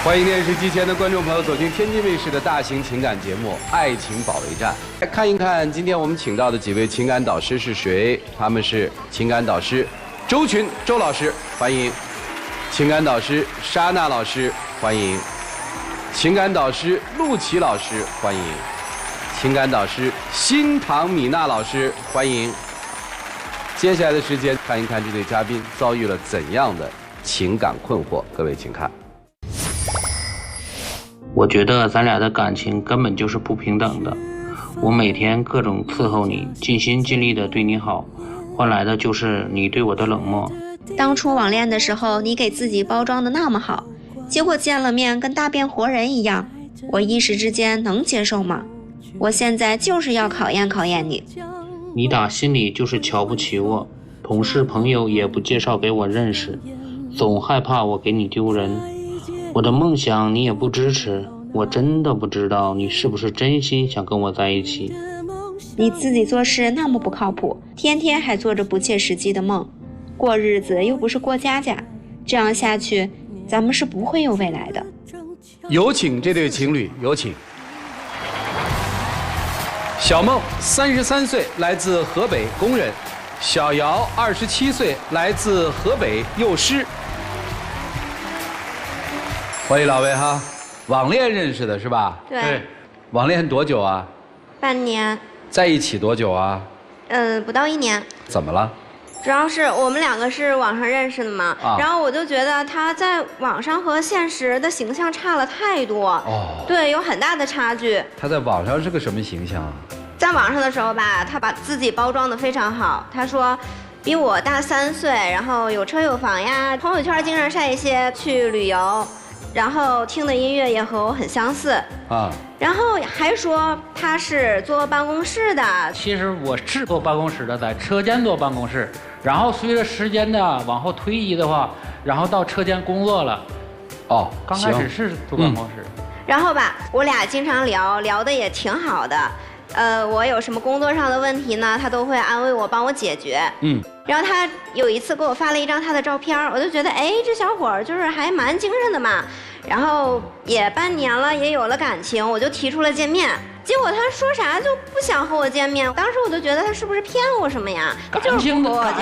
欢迎电视机前的观众朋友走进天津卫视的大型情感节目《爱情保卫战》，来看一看今天我们请到的几位情感导师是谁？他们是情感导师周群周老师，欢迎；情感导师莎娜老师，欢迎；情感导师陆琪老师，欢迎；情感导师新唐米娜老师，欢迎。接下来的时间，看一看这对嘉宾遭遇了怎样的情感困惑。各位请看。我觉得咱俩的感情根本就是不平等的。我每天各种伺候你，尽心尽力的对你好，换来的就是你对我的冷漠。当初网恋的时候，你给自己包装的那么好，结果见了面跟大变活人一样，我一时之间能接受吗？我现在就是要考验考验你。你打心里就是瞧不起我，同事朋友也不介绍给我认识，总害怕我给你丢人。我的梦想你也不支持，我真的不知道你是不是真心想跟我在一起。你自己做事那么不靠谱，天天还做着不切实际的梦，过日子又不是过家家，这样下去咱们是不会有未来的。有请这对情侣，有请。小梦33岁，来自河北工人；小姚27岁，来自河北幼师。欢迎老魏哈，网恋认识的是吧？对。网恋多久啊？半年。在一起多久啊？不到1年。怎么了？主要是我们2个是网上认识的嘛，然后我就觉得他在网上和现实的形象差了太多，对，有很大的差距。他在网上是个什么形象啊？在网上的时候吧，他把自己包装得非常好，他说比我大3岁，然后有车有房呀，朋友圈经常晒一些去旅游，然后听的音乐也和我很相似啊，然后还说他是坐办公室的。其实我是坐办公室的，在车间坐办公室，然后随着时间的往后推移的话，然后到车间工作了。刚开始是坐办公室，然后吧，我俩经常聊的也挺好的。我有什么工作上的问题呢，他都会安慰我，帮我解决。然后他有一次给我发了一张他的照片，我就觉得，哎，这小伙儿就是还蛮精神的嘛。然后也半年了，也有了感情，我就提出了见面。结果他说啥就不想和我见面，当时我就觉得他是不是骗我什么呀？感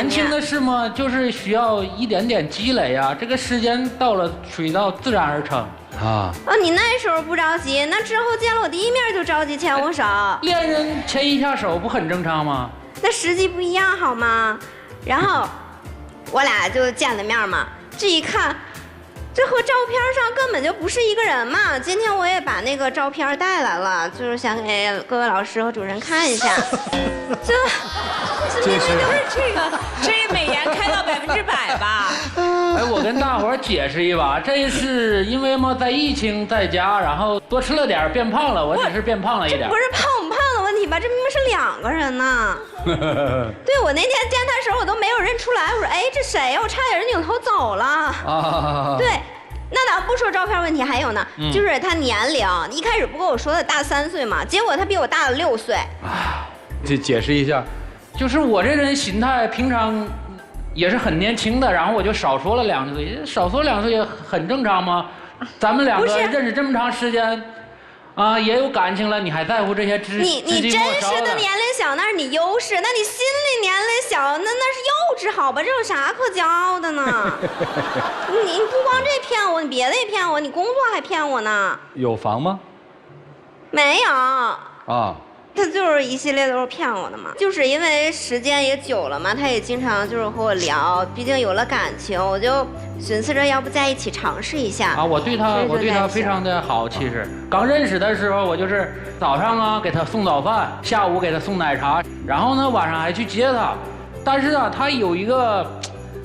情的事嘛，就是需要一点点积累呀。这个时间到了，水到自然而成。你那时候不着急，那之后见了我第一面就着急牵我手，恋人牵一下手不很正常吗？那时机不一样好吗？然后我俩就见了面嘛，这一看，这和照片上根本就不是一个人嘛。今天我也把那个照片带来了，就是想给各位老师和主任看一下。这明明就是这美颜开到100%吧？哎，我跟大伙儿解释一把，这是因为嘛，在疫情在家，然后多吃了点变胖了，我只是变胖了一点。这不是胖不胖的问题吧？这明明是2个人呢。对，我那天见他的时候，我都没有认出来。我说，哎，这谁呀？我差点扭头走了。对。那咱不说照片问题，还有呢，就是他年龄，一开始不跟我说的大3岁嘛，结果他比我大了6岁。这解释一下，就是我这人心态平常也是很年轻的，然后我就少说了2岁，少说2岁也很正常吗？咱们2个认识这么长时间，也有感情了，你还在乎这些你真实的年龄小那是你优势，那你心理年龄小那是幼稚好吧？这有啥可骄傲的呢？你不光这骗我，你别的也骗我，你工作还骗我呢。有房吗？没有。他就是一系列都是骗我的嘛，就是因为时间也久了嘛，他也经常就是和我聊，毕竟有了感情，我就寻思着要不在一起尝试一下。我对他非常的好，其实刚认识的时候，我就是早上给他送早饭，下午给他送奶茶，然后呢晚上还去接他。但是他有一个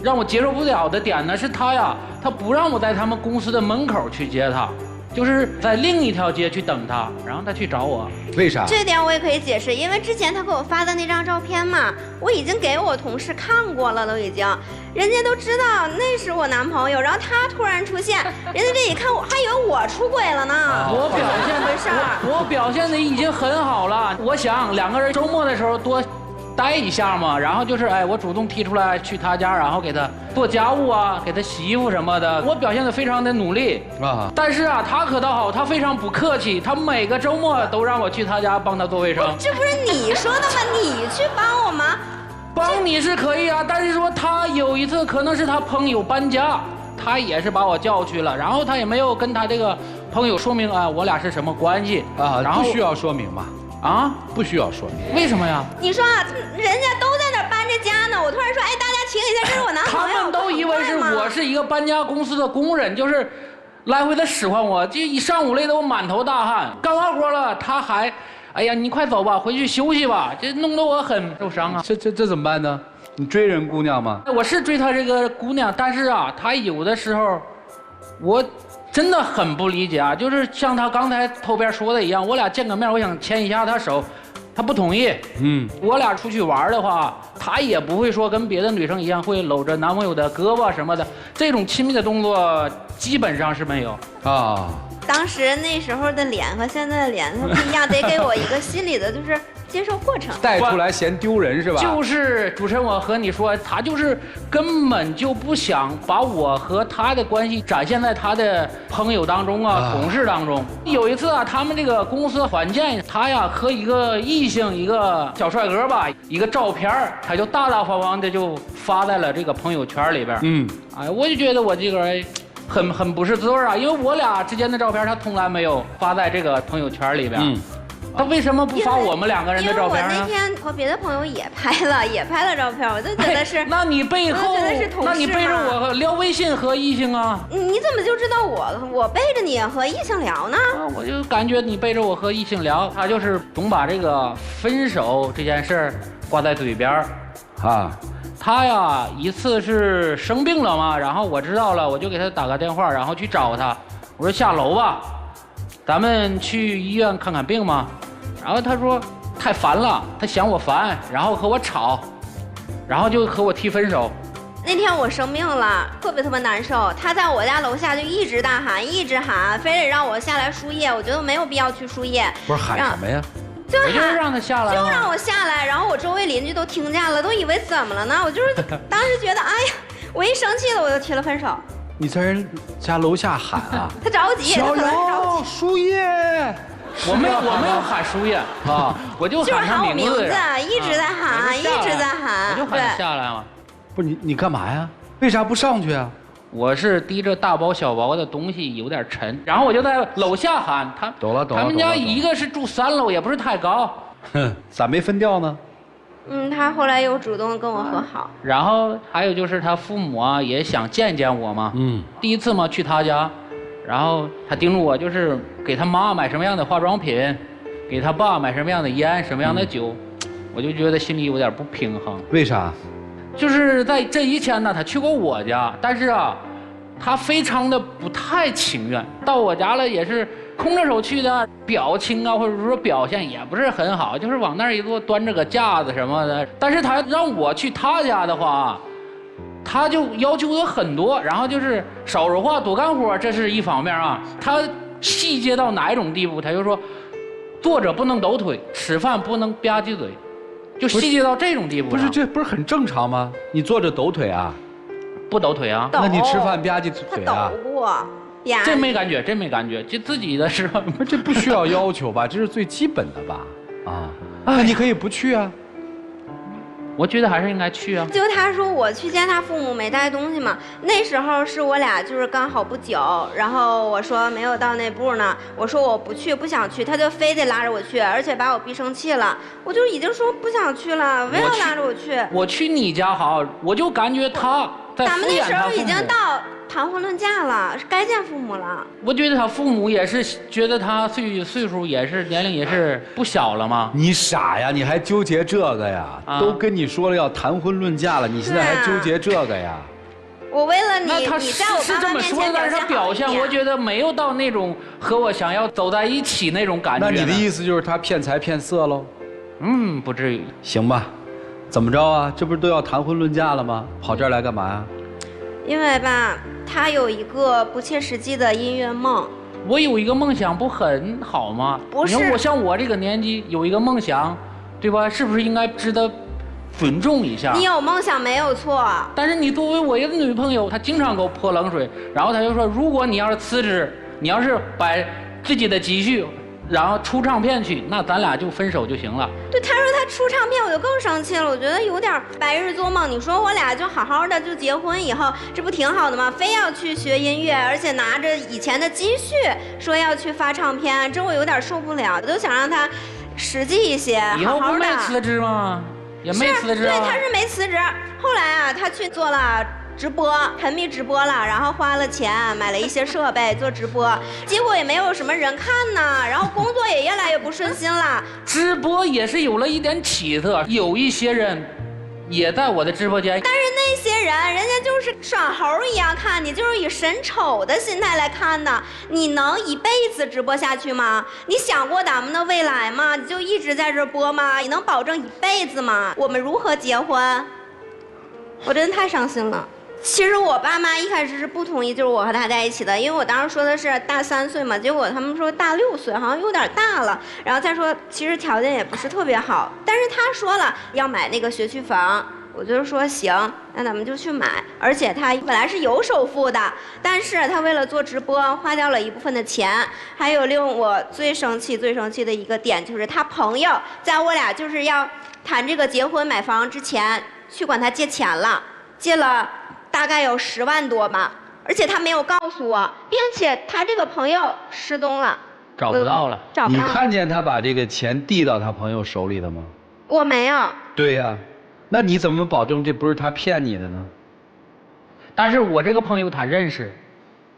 让我接受不了的点呢，是他不让我在他们公司的门口去接他。就是在另一条街去等他，然后他去找我。为啥？这点我也可以解释，因为之前他给我发的那张照片嘛，我已经给我同事看过了，都已经，人家都知道那是我男朋友，然后他突然出现，人家这一看我还以为我出轨了呢。我表现的已经很好了，我想2个人周末的时候多待一下嘛，然后就是我主动提出来去他家，然后给他做家务啊，给他洗衣服什么的，我表现得非常的努力啊。但是啊，他可倒好，他非常不客气，他每个周末都让我去他家帮他做卫生。这不是你说的吗？你去帮我吗？帮你是可以啊，但是说他有一次可能是他朋友搬家，他也是把我叫去了，然后他也没有跟他这个朋友说明我俩是什么关系啊，然后不需要说明嘛。啊，不需要说明。为什么呀？你说啊，人家都在那儿搬着家呢，我突然说，大家请一下，这是我男朋友。他们都以为是我是一个搬家公司的工人，就是来回的使唤我，就一上午累得我满头大汗。干完活了，他还，哎呀，你快走吧，回去休息吧，这弄得我很受伤啊。这怎么办呢？你追人姑娘吗？我是追她这个姑娘，但是啊，她有的时候，我真的很不理解啊，就是像她刚才头边说的一样，我俩见个面，我想牵一下她手，她不同意。我俩出去玩的话，她也不会说跟别的女生一样会搂着男朋友的胳膊什么的，这种亲密的动作基本上是没有啊。当时那时候的脸和现在的脸它不一样，得给我一个心理的就是接受过程。带出来嫌丢人是吧？就是主持人，我和你说，他就是根本就不想把我和他的关系展现在他的朋友当中啊，同事当中。有一次啊，他们这个公司团建，他呀和一个异性，一个小帅哥吧，一个照片他就大大方方的就发在了这个朋友圈里边。我就觉得我这个人很不是滋味啊，因为我俩之间的照片他从来没有发在这个朋友圈里边。他为什么不发我们两个人的照片呢？因为我那天和别的朋友也拍了照片，我就觉得是。那你背后，那你背着我聊微信和异性啊？你怎么就知道我背着你和异性聊呢？我就感觉你背着我和异性聊，他就是总把这个分手这件事儿挂在嘴边啊。他呀一次是生病了嘛，然后我知道了，我就给他打个电话，然后去找他，我说下楼吧，咱们去医院看看病嘛。然后他说太烦了，他嫌我烦，然后和我吵，然后就和我提分手。那天我生病了，特别难受，他在我家楼下就一直大喊，一直喊，非得让我下来输液，我觉得没有必要去输液。不是喊什么呀？就是让他下来，就让我下来，然后我周围邻居都听见了，都以为怎么了呢？我就是当时觉得，哎呀，我一生气了，我就提了分手。你在人家楼下喊啊？他着急，小姚输液。我没有喊输液啊，我就喊他名字，一直在喊，一直在喊，我就喊他下来嘛。不是你干嘛呀？为啥不上去啊？我是提着大包小包的东西有点沉，然后我就在楼下喊他。懂了。他们家一个是住3楼，也不是太高。咋没分掉呢？他后来又主动跟我和好。然后还有就是他父母啊也想见见我嘛。第一次嘛去他家，然后他叮嘱我就是给他妈买什么样的化妆品，给他爸买什么样的烟，什么样的酒，我就觉得心里有点不平衡。为啥？就是在这以前呢，他去过我家，但是啊，他非常的不太情愿。到我家了也是空着手去的，表情啊或者说表现也不是很好，就是往那儿一坐，端着个架子什么的。但是他让我去他家的话，他就要求我很多，然后就是少说话多干活，这是一方面啊。他细节到哪一种地步，他就说，坐着不能抖腿，吃饭不能吧唧嘴。就细节到这种地步，这不是很正常吗？你坐着抖腿啊？不抖腿啊？那你吃饭吧唧腿啊？抖过，这没感觉，就自己的时候，这不需要要求吧？这是最基本的吧？那你可以不去啊。我觉得还是应该去啊。就他说我去见他父母没带东西嘛，那时候是我俩就是刚好不久，然后我说没有到那步呢，我说我不去，不想去，他就非得拉着我去，而且把我逼生气了，我就已经说不想去了，非要拉着我去。我去你家好，我就感觉他在敷衍他父母。咱们那时候已经到谈婚论嫁了，该见父母了。我觉得他父母也是觉得他岁数也是年龄也是不小了嘛。你傻呀，你还纠结这个呀？都跟你说了要谈婚论嫁了，你现在还纠结这个呀？我为了你，那他你在我爸妈面前但是他表现，我觉得没有到那种和我想要走在一起那种感觉。那你的意思就是他骗财骗色喽？不至于。行吧，怎么着啊？这不是都要谈婚论嫁了吗？跑这儿来干嘛呀？因为吧，他有一个不切实际的音乐梦。我有一个梦想不很好吗？不是，你说我像我这个年纪有一个梦想，对吧？是不是应该值得尊重一下。你有梦想没有错，但是你作为我一个女朋友，她经常给我泼冷水，然后她就说，如果你要是辞职，你要是把自己的积蓄，然后出唱片去，那咱俩就分手就行了。对，他说他出唱片，我就更生气了。我觉得有点白日做梦。你说我俩就好好的就结婚以后，这不挺好的吗？非要去学音乐，而且拿着以前的积蓄说要去发唱片，这我有点受不了。我就想让他实际一些，以后不好好的。没辞职吗？也没辞职对，啊。他是没辞职。后来啊，他去做了直播，沉迷直播了，然后花了钱买了一些设备做直播，结果也没有什么人看呢，然后工作也越来越不顺心了。直播也是有了一点起色，有一些人也在我的直播间。但是那些人家就是耍猴一样看你，就是以神丑的心态来看的。你能一辈子直播下去吗？你想过咱们的未来吗？你就一直在这播吗？你能保证一辈子吗？我们如何结婚？我真的太伤心了。其实我爸妈一开始是不同意，就是我和他在一起的，因为我当时说的是大3岁嘛，结果他们说大6岁，好像有点大了。然后再说，其实条件也不是特别好，但是他说了要买那个学区房，我就说行，那咱们就去买。而且他本来是有首付的，但是他为了做直播花掉了一部分的钱。还有令我最生气的一个点就是他朋友在我俩就是要谈这个结婚买房之前去管他借钱了，借了大概有10万多吧，而且他没有告诉我，并且他这个朋友失踪了，找不到了。你找不到。看见他把这个钱递到他朋友手里了吗？我没有。对呀，那你怎么保证这不是他骗你的呢？但是我这个朋友他认识，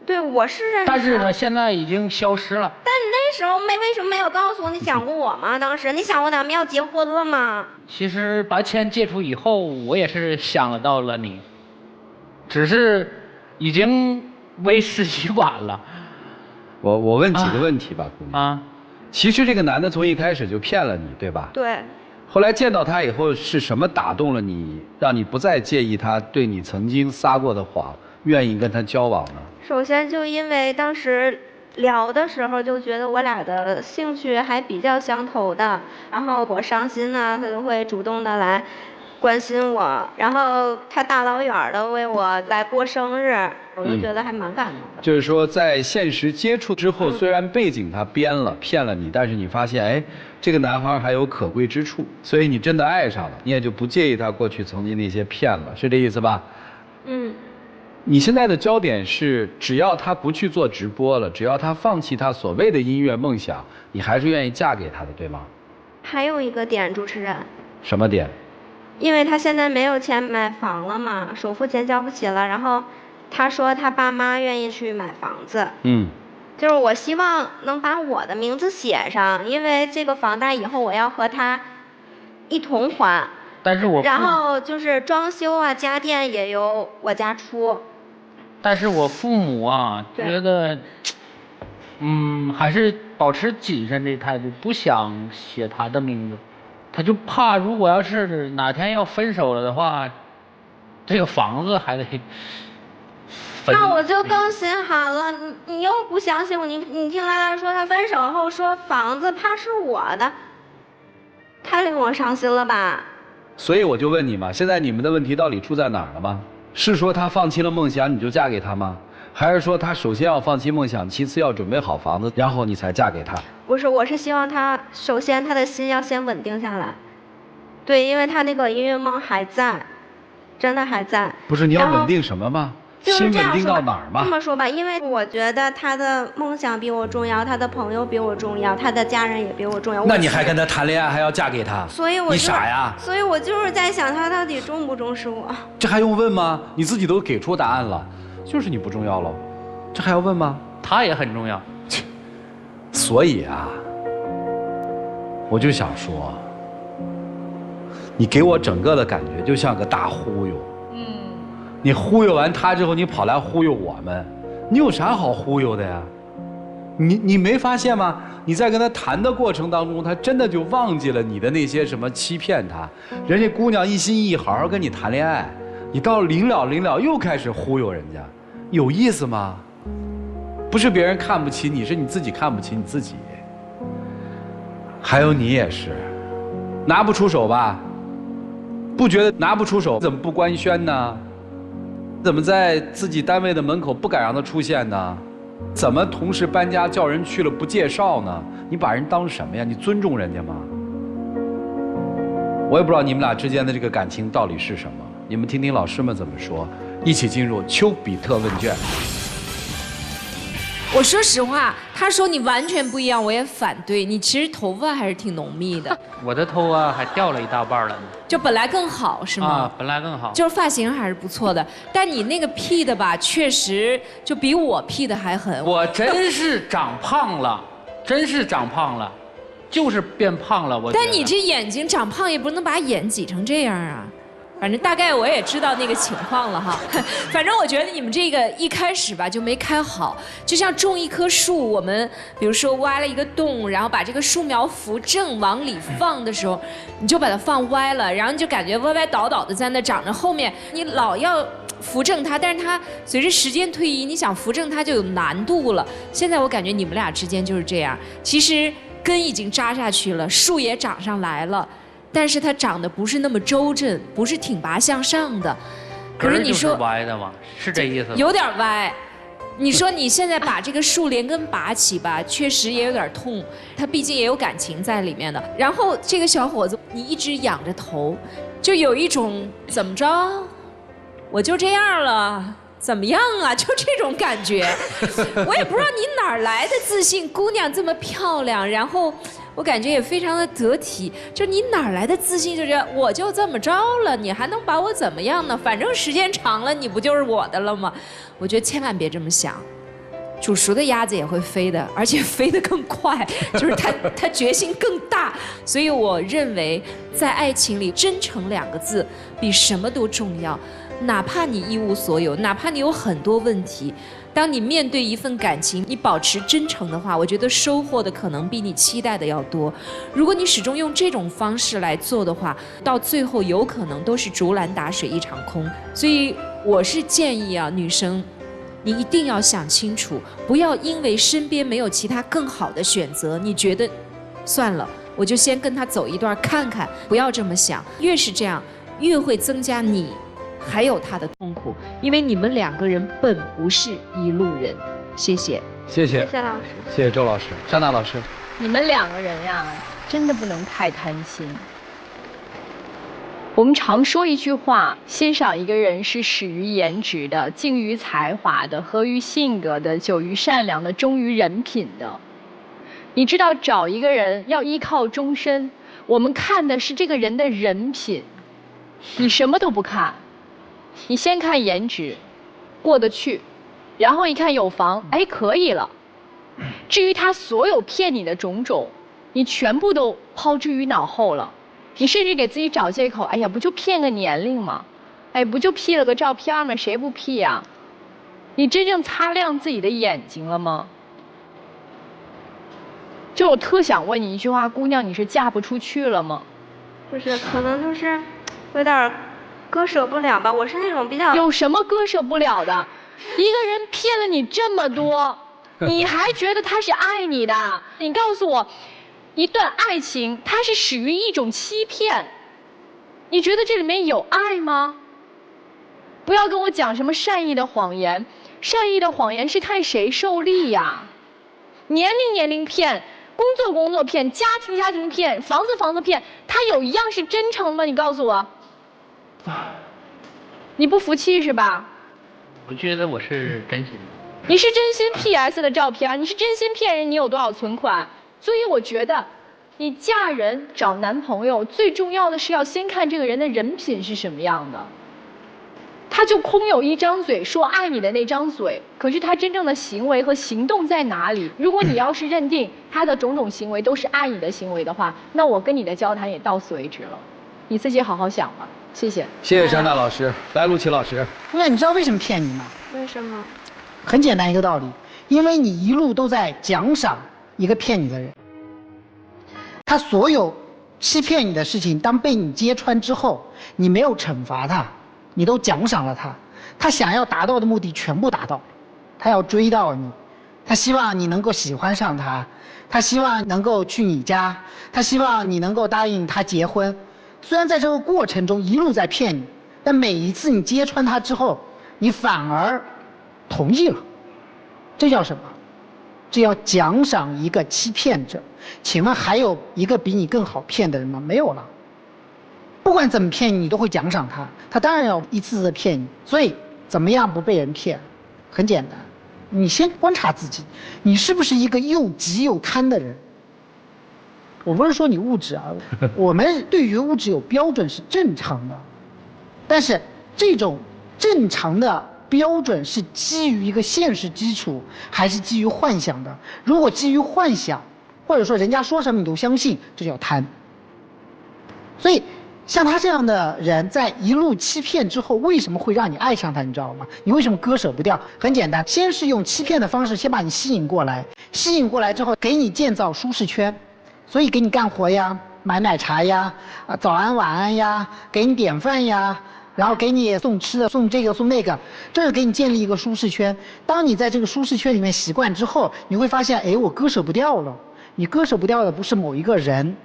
对，我是认识。但是呢，现在已经消失了。但你那时候为什么没有告诉我？你想过我吗？当时你想过咱们要结婚了吗？其实把钱借出以后，我也是想到了你，只是已经为时已晚了。我问几个问题吧，姑娘。啊，其实这个男的从一开始就骗了你，对吧？对。后来见到他以后，是什么打动了你，让你不再介意他对你曾经撒过的谎，愿意跟他交往呢？首先就因为当时聊的时候就觉得我俩的兴趣还比较相投的，然后我伤心呢，他就会主动的来关心我，然后他大老远的为我来过生日，我就觉得还蛮感动的。就是说，在现实接触之后，虽然背景他编了骗了你，但是你发现，哎，这个男孩还有可贵之处，所以你真的爱上了，你也就不介意他过去曾经那些骗了，是这意思吧？嗯。你现在的焦点是，只要他不去做直播了，只要他放弃他所谓的音乐梦想，你还是愿意嫁给他的，对吗？还有一个点，主持人。什么点？因为他现在没有钱买房了嘛，首付钱交不起了，然后他说他爸妈愿意去买房子。就是我希望能把我的名字写上，因为这个房贷以后我要和他一同还。但是我然后就是装修啊、家电也由我家出。但是我父母啊觉得，还是保持谨慎的态度，不想写他的名字，他就怕如果要是哪天要分手了的话，这个房子还得分。那我就更心寒了，你又不相信我，你听他说他分手后说房子怕是我的，太令我伤心了吧。所以我就问你嘛，现在你们的问题到底出在哪儿了吗？是说他放弃了梦想你就嫁给他吗？还是说他首先要放弃梦想，其次要准备好房子，然后你才嫁给他？不是，我是希望他首先他的心要先稳定下来。对，因为他那个音乐梦还在，真的还在。不是，你要稳定什么吗？心稳定到哪儿吗？这么说吧，因为我觉得他的梦想比我重要，他的朋友比我重要，他的家人也比我重要。那你还跟他谈恋爱，还要嫁给他？所以你傻呀？所以我就是在想，他到底重不重视我？这还用问吗？你自己都给出答案了，就是你不重要喽，这还要问吗？他也很重要。所以啊，我就想说，你给我整个的感觉就像个大忽悠。你忽悠完他之后，你跑来忽悠我们，你有啥好忽悠的呀？你没发现吗？你在跟他谈的过程当中，他真的就忘记了你的那些什么欺骗他，人家姑娘一心一意好好跟你谈恋爱，你到临了又开始忽悠人家，有意思吗？不是别人看不起你，是你自己看不起你自己。还有你也是，拿不出手吧？不觉得拿不出手，怎么不官宣呢？怎么在自己单位的门口不敢让他出现呢？怎么同事搬家叫人去了不介绍呢？你把人当什么呀？你尊重人家吗？我也不知道你们俩之间的这个感情到底是什么，你们听听老师们怎么说。一起进入丘比特问卷。我说实话，他说你完全不一样，我也反对。你其实头发还是挺浓密的，我的头啊还掉了一大半了呢。就本来更好是吗？啊，本来更好。就是发型还是不错的，但你那个 P 的吧，确实就比我 P 的还狠。我真是长胖了，真是长胖了，就是变胖了。我。但你这眼睛长胖也不能把眼挤成这样啊。反正大概我也知道那个情况了哈，反正我觉得你们这个一开始吧就没开好，就像种一棵树，我们比如说挖了一个洞，然后把这个树苗扶正往里放的时候，你就把它放歪了，然后你就感觉歪歪倒倒的在那长着，后面你老要扶正它，但是它随着时间推移，你想扶正它就有难度了。现在我感觉你们俩之间就是这样，其实根已经扎下去了，树也长上来了。但是它长得不是那么周正，不是挺拔向上的。可是你说歪的嘛，是这意思吗？有点歪。你说你现在把这个树连根拔起吧，确实也有点痛。它毕竟也有感情在里面的。然后这个小伙子，你一直仰着头，就有一种怎么着，我就这样了。怎么样啊？就这种感觉，我也不知道你哪儿来的自信。姑娘这么漂亮，然后我感觉也非常的得体。就你哪儿来的自信？就觉得我就这么着了，你还能把我怎么样呢？反正时间长了，你不就是我的了吗？我觉得千万别这么想。煮熟的鸭子也会飞的，而且飞得更快，就是它决心更大。所以我认为，在爱情里，真诚2个字比什么都重要。哪怕你一无所有，哪怕你有很多问题，当你面对一份感情，你保持真诚的话，我觉得收获的可能比你期待的要多。如果你始终用这种方式来做的话，到最后有可能都是竹篮打水一场空。所以我是建议啊，女生，你一定要想清楚，不要因为身边没有其他更好的选择，你觉得算了，我就先跟他走一段看看。不要这么想，越是这样，越会增加你还有他的痛苦，因为你们2个人本不是一路人。谢谢，谢谢，谢谢老师，谢谢周老师，张娜老师。你们2个人呀，真的不能太贪心。我们常说一句话，欣赏一个人是始于颜值的，敬于才华的，合于性格的，久于善良的，忠于人品的。你知道，找一个人要依靠终身，我们看的是这个人的人品，你什么都不看。你先看颜值，过得去，然后一看有房，哎，可以了。至于他所有骗你的种种，你全部都抛之于脑后了。你甚至给自己找借口，哎呀，不就骗个年龄吗？哎，不就 P 了个照片吗？谁不 P 呀？你真正擦亮自己的眼睛了吗？就我特想问你一句话，姑娘，你是嫁不出去了吗？不是，可能就是有点割舍不了吧。我是那种比较……有什么割舍不了的？一个人骗了你这么多，你还觉得他是爱你的？你告诉我，一段爱情它是始于一种欺骗，你觉得这里面有爱吗？不要跟我讲什么善意的谎言，善意的谎言是看谁受利呀。年龄骗，工作骗，家庭骗，房子骗，它有一样是真诚吗？你告诉我。你不服气是吧？我觉得我是真心的。你是真心 PS 的照片，你是真心骗人，你有多少存款？所以我觉得，你嫁人找男朋友最重要的是要先看这个人的人品是什么样的。他就空有一张嘴说爱你的那张嘴，可是他真正的行为和行动在哪里？如果你要是认定他的种种行为都是爱你的行为的话，那我跟你的交谈也到此为止了。你自己好好想吧。谢谢。谢谢张娜老师，来陆琪老师。姑娘，你知道为什么骗你吗？为什么？很简单一个道理，因为你一路都在奖赏一个骗你的人，他所有欺骗你的事情，当被你揭穿之后，你没有惩罚他，你都奖赏了他，他想要达到的目的全部达到，他要追到你，他希望你能够喜欢上他，他希望能够去你家，他希望你能够答应他结婚，虽然在这个过程中一路在骗你，但每一次你揭穿他之后，你反而同意了，这叫什么？这要奖赏一个欺骗者。请问还有一个比你更好骗的人吗？没有了。不管怎么骗你，你都会奖赏他，他当然要一次次的骗你。所以怎么样不被人骗？很简单，你先观察自己，你是不是一个又急又贪的人？我不是说你物质啊，我们对于物质有标准是正常的，但是这种正常的标准是基于一个现实基础，还是基于幻想的？如果基于幻想，或者说人家说什么你都相信，这叫贪。所以像他这样的人，在一路欺骗之后，为什么会让你爱上他？你知道吗？你为什么割舍不掉？很简单，先是用欺骗的方式先把你吸引过来，吸引过来之后给你建造舒适圈，所以给你干活呀，买奶茶呀，早安晚安呀，给你点饭呀，然后给你送吃的，送这个送那个，这是给你建立一个舒适圈。当你在这个舒适圈里面习惯之后，你会发现，哎，我割舍不掉了。你割舍不掉的不是某一个人，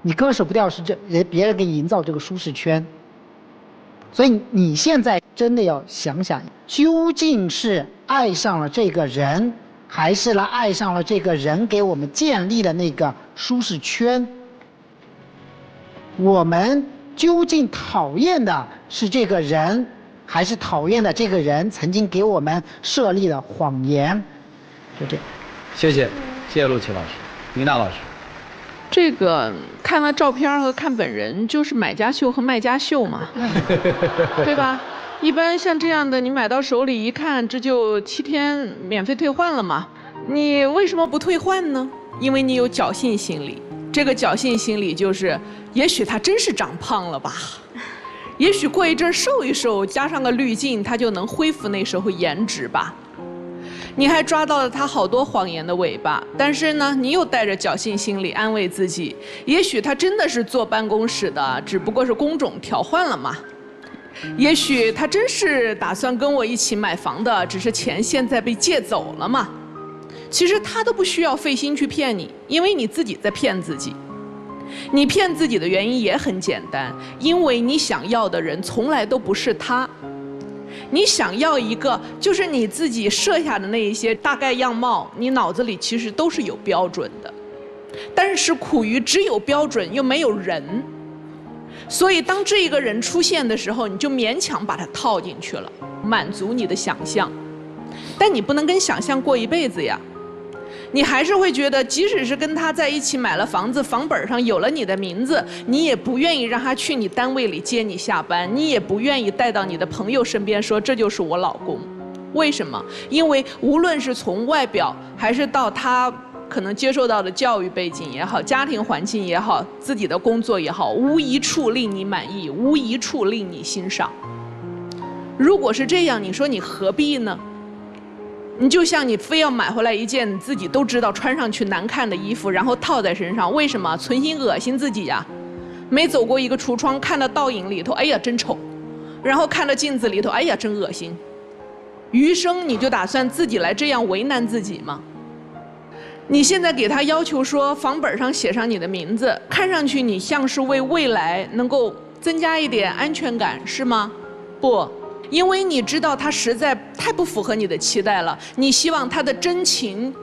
你割舍不掉是别人给你营造这个舒适圈。所以你现在真的要想想，究竟是爱上了这个人，还是爱上了这个人给我们建立的那个舒适圈？我们究竟讨厌的是这个人，还是讨厌的这个人曾经给我们设立的谎言？就这样。谢谢陆琪老师。妮娜老师，这个看了照片和看本人就是买家秀和卖家秀嘛，对吧？一般像这样的，你买到手里一看，这就7天免费退换了嘛。你为什么不退换呢？因为你有侥幸心理。这个侥幸心理就是，也许他真是长胖了吧，也许过一阵瘦一瘦，加上个滤镜，他就能恢复那时候颜值吧。你还抓到了他好多谎言的尾巴，但是呢，你又带着侥幸心理安慰自己，也许他真的是坐办公室的，只不过是工种调换了嘛。也许他真是打算跟我一起买房的，只是钱现在被借走了嘛。其实他都不需要费心去骗你，因为你自己在骗自己。你骗自己的原因也很简单，因为你想要的人从来都不是他。你想要一个就是你自己设下的那一些大概样貌，你脑子里其实都是有标准的，但是苦于只有标准又没有人，所以当这一个人出现的时候，你就勉强把它套进去了，满足你的想象。但你不能跟想象过一辈子呀，你还是会觉得，即使是跟他在一起买了房子，房本上有了你的名字，你也不愿意让他去你单位里接你下班，你也不愿意带到你的朋友身边说这就是我老公。为什么？因为无论是从外表，还是到他可能接受到的教育背景也好，家庭环境也好，自己的工作也好，无一处令你满意，无一处令你欣赏。如果是这样，你说你何必呢？你就像你非要买回来一件自己都知道穿上去难看的衣服，然后套在身上，为什么？存心恶心自己呀。没走过一个橱窗，看到倒影里头，哎呀真丑，然后看到镜子里头，哎呀真恶心。余生你就打算自己来这样为难自己吗？你现在给他要求说房本上写上你的名字，看上去你像是为未来能够增加一点安全感，是吗？不。因为你知道他实在太不符合你的期待了，你希望他的真情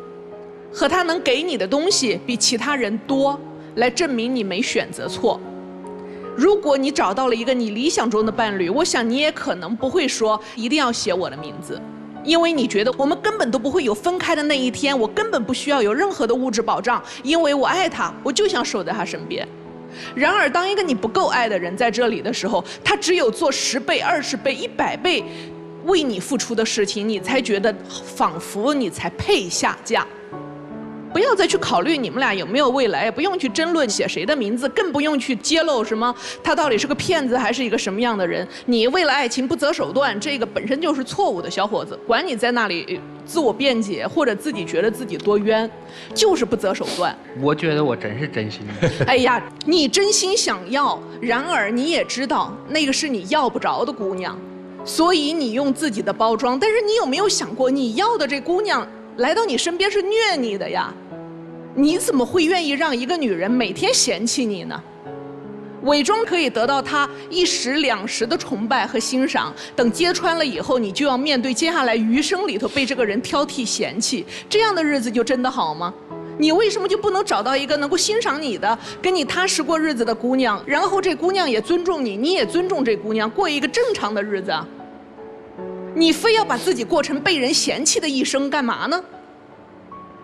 和他能给你的东西比其他人多，来证明你没选择错。如果你找到了一个你理想中的伴侣，我想你也可能不会说一定要写我的名字，因为你觉得我们根本都不会有分开的那一天，我根本不需要有任何的物质保障，因为我爱他，我就想守在他身边。然而当一个你不够爱的人在这里的时候，他只有做10倍、20倍、100倍为你付出的事情，你才觉得仿佛你才配下嫁。不要再去考虑你们俩有没有未来，也不用去争论写谁的名字，更不用去揭露什么他到底是个骗子还是一个什么样的人。你为了爱情不择手段，这个本身就是错误的，小伙子，管你在那里自我辩解或者自己觉得自己多冤，就是不择手段。我觉得我真是真心的。哎呀，你真心想要，然而你也知道那个是你要不着的姑娘，所以你用自己的包装。但是你有没有想过，你要的这姑娘来到你身边是虐你的呀？你怎么会愿意让一个女人每天嫌弃你呢？伪装可以得到他一时两时的崇拜和欣赏，等揭穿了以后，你就要面对接下来余生里头被这个人挑剔嫌弃，这样的日子就真的好吗？你为什么就不能找到一个能够欣赏你的、跟你踏实过日子的姑娘，然后这姑娘也尊重你，你也尊重这姑娘，过一个正常的日子啊？你非要把自己过成被人嫌弃的一生干嘛呢？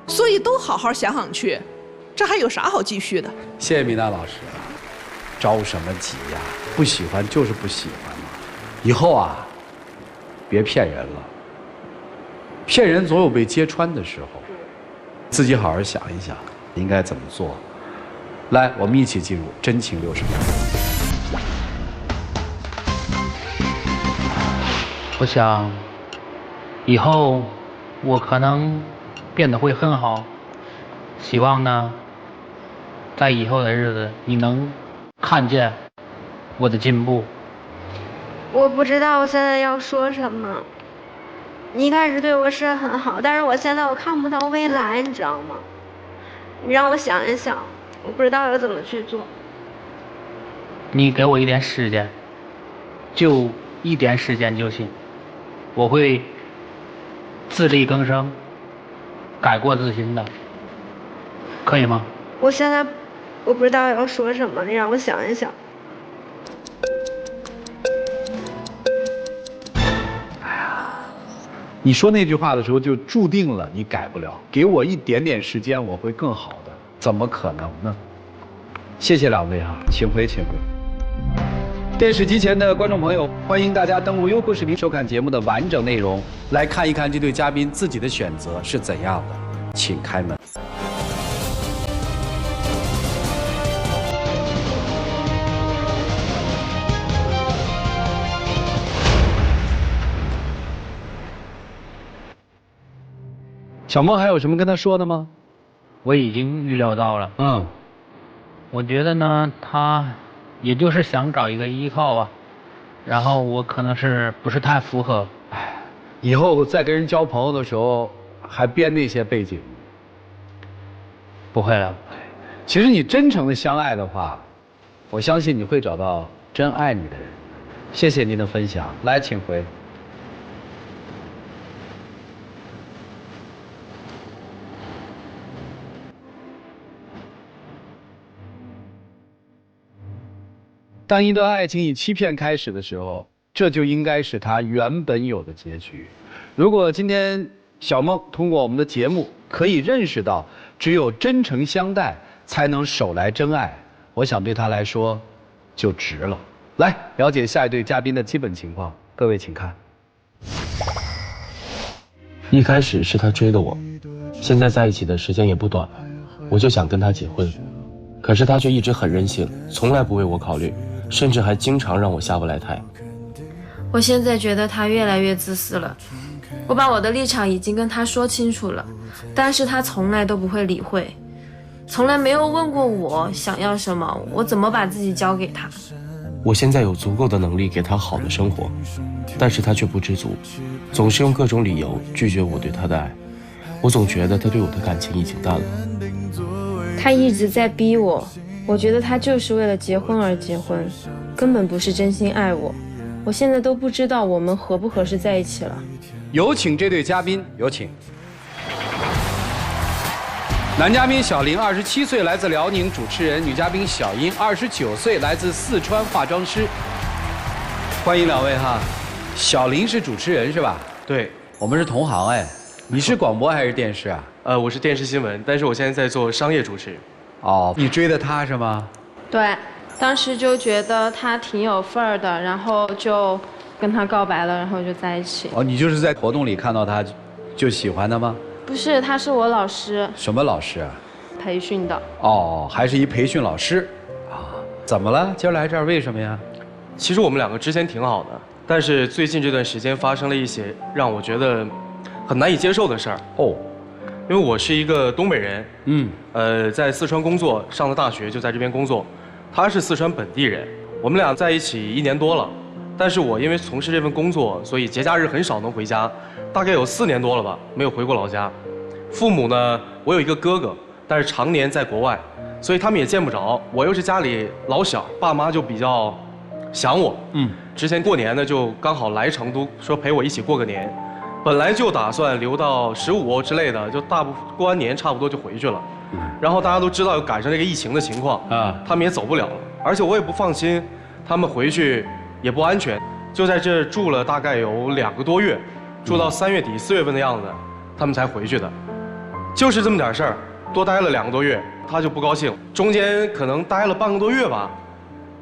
所以都好好想想去，这还有啥好继续的？谢谢米娜老师。着什么急呀？不喜欢就是不喜欢嘛。以后啊，别骗人了。骗人总有被揭穿的时候，自己好好想一想，应该怎么做。来，我们一起进入真情60秒。我想，以后我可能变得会很好。希望呢，在以后的日子，你能看见我的进步。我不知道我现在要说什么。你一开始对我是很好，但是我现在我看不到未来，你知道吗？你让我想一想，我不知道要怎么去做。你给我一点时间，就一点时间就行，我会自力更生，改过自新的，可以吗？我现在我不知道要说什么，你让我想一想。你说那句话的时候，就注定了你改不了。给我一点点时间，我会更好的。怎么可能呢？谢谢两位哈，请回，请回。电视机前的观众朋友，欢迎大家登录优酷视频收看节目的完整内容，来看一看这对嘉宾自己的选择是怎样的。请开门。小梦还有什么跟他说的吗？我已经预料到了。我觉得呢，他也就是想找一个依靠啊，然后我可能是不是太符合。以后再跟人交朋友的时候，还编那些背景。不会了。其实你真诚的相爱的话，我相信你会找到真爱你的人。谢谢您的分享，来，请回。当一段爱情以欺骗开始的时候，这就应该是它原本有的结局。如果今天小梦通过我们的节目可以认识到，只有真诚相待才能手来真爱，我想对她来说就值了。来，了解下一对嘉宾的基本情况，各位请看。一开始是他追的我，现在在一起的时间也不短了，我就想跟他结婚，可是他却一直很任性，从来不为我考虑，甚至还经常让我下不来台。我现在觉得他越来越自私了，我把我的立场已经跟他说清楚了，但是他从来都不会理会，从来没有问过我想要什么，我怎么把自己交给他。我现在有足够的能力给他好的生活，但是他却不知足，总是用各种理由拒绝我对他的爱。我总觉得他对我的感情已经淡了。他一直在逼我，我觉得他就是为了结婚而结婚，根本不是真心爱我。我现在都不知道我们合不合适在一起了。有请这对嘉宾，有请。男嘉宾小林，27岁，来自辽宁，主持人；女嘉宾小英，29岁，来自四川，化妆师。欢迎两位哈。小林是主持人是吧？对，我们是同行哎。你是广播还是电视啊？我是电视新闻，但是我现在在做商业主持。哦，你追的他是吗？对，当时就觉得他挺有份儿的，然后就跟他告白了，然后就在一起。哦，你就是在活动里看到他，就喜欢他吗？不是，他是我老师。什么老师啊？培训的。哦，还是一培训老师，啊？怎么了？今儿来这儿为什么呀？其实我们两个之前挺好的，但是最近这段时间发生了一些让我觉得很难以接受的事儿。哦，因为我是一个东北人，在四川工作，上的大学就在这边工作。他是四川本地人，我们俩在一起1年多了，但是我因为从事这份工作，所以节假日很少能回家，大概有4年多了吧，没有回过老家。父母呢，我有一个哥哥，但是常年在国外，所以他们也见不着。我又是家里老小，爸妈就比较想我。之前过年呢，就刚好来成都，说陪我一起过个年。本来就打算留到15之类的，就过完年差不多就回去了。然后大家都知道赶上这个疫情的情况啊，他们也走不了了，而且我也不放心，他们回去也不安全，就在这住了大概有2个多月，住到3月底4月份的样子，他们才回去的。就是这么点事儿，多待了2个多月，他就不高兴，中间可能待了半个多月吧